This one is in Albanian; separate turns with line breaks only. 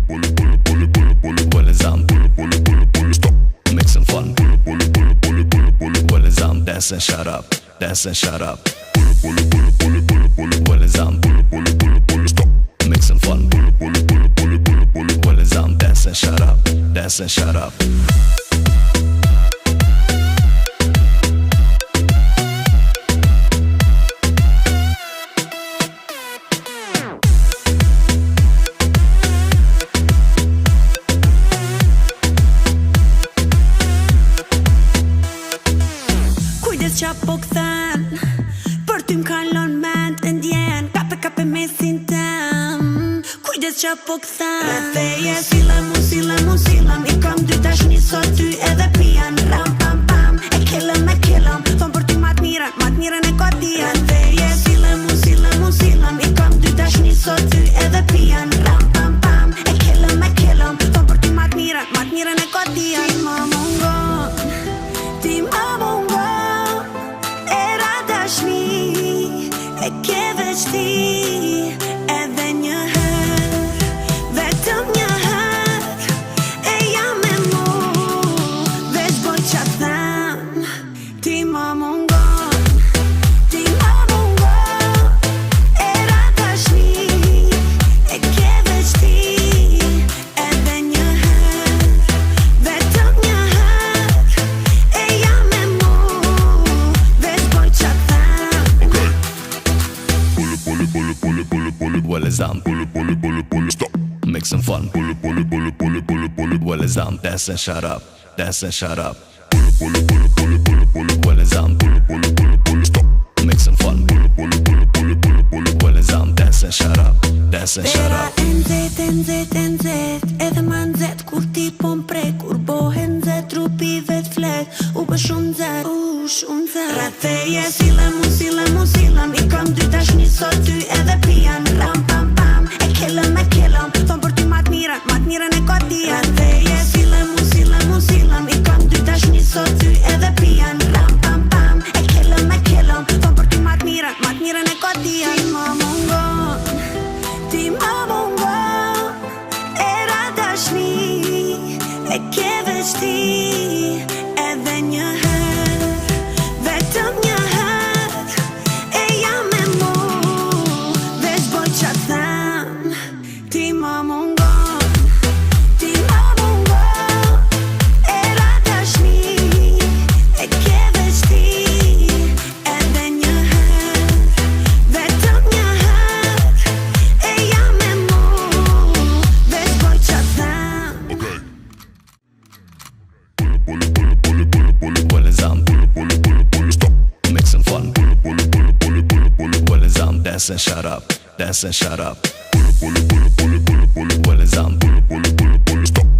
Well, as I'm mixing fun. Well, as I'm dancing, shut up, dancing, shut up. Well, as I'm mixing fun. Well, as I'm dancing, shut up, dancing, shut up.
Qa po këthen për ty m'kallon ment e ndjen kape mesin tem. Kujdes qa po këthen Rëtheje silëm I kam dy tashni sot ty edhe pijan Ram pam pam e killëm Thon për ty mat miren e kodija Rëtheje silëm I kam dy tashni sot ty edhe pijan Ram pam pam e killëm Thon për ty mat miren e kodija Ti ma mungon E ke veç ti edhe një herë Vetëm një herë E jam me mu Veç boj qa them Ti ma mungon Ti ma mungon E rata shni E ke veç ti edhe një herë Vetëm një herë E jam me mu Veç boj qa them
Well, as I'm stop mixing fun. Well, as I'm dancing, shut up, dancing, shut up. Well, as I'm stop mixing fun. Well, as I'm dancing, shut up, dancing, shut up.
Nzet edhe ma nzet kur ti po m'prek Kur bohe nzet trupi vet flet U bë shumë nzet Rëtheje silëm I kam dy tashni sot ty edhe pijan Ram pam pam e killëm Thon për ty mat miren e kodija Rëtheje silëm I kam dy tashni sot ty edhe pijan Ram pam pam e killëm Thon për ty mat miren e kodija Ti ma mungon Ti ma mungon E ke veç ti edhe një herë Vetëm një herë E jam me mu Veç boj qa them Ti ma mungon Ti ma mungon E rata shni E ke veç ti edhe një herë Vetëm një herë E jam me mu Veç boj qa them
Well, as I'm stop mixing fun. Well, as I'm dancing, shut up, dancing, shut up. Well, as I'm stop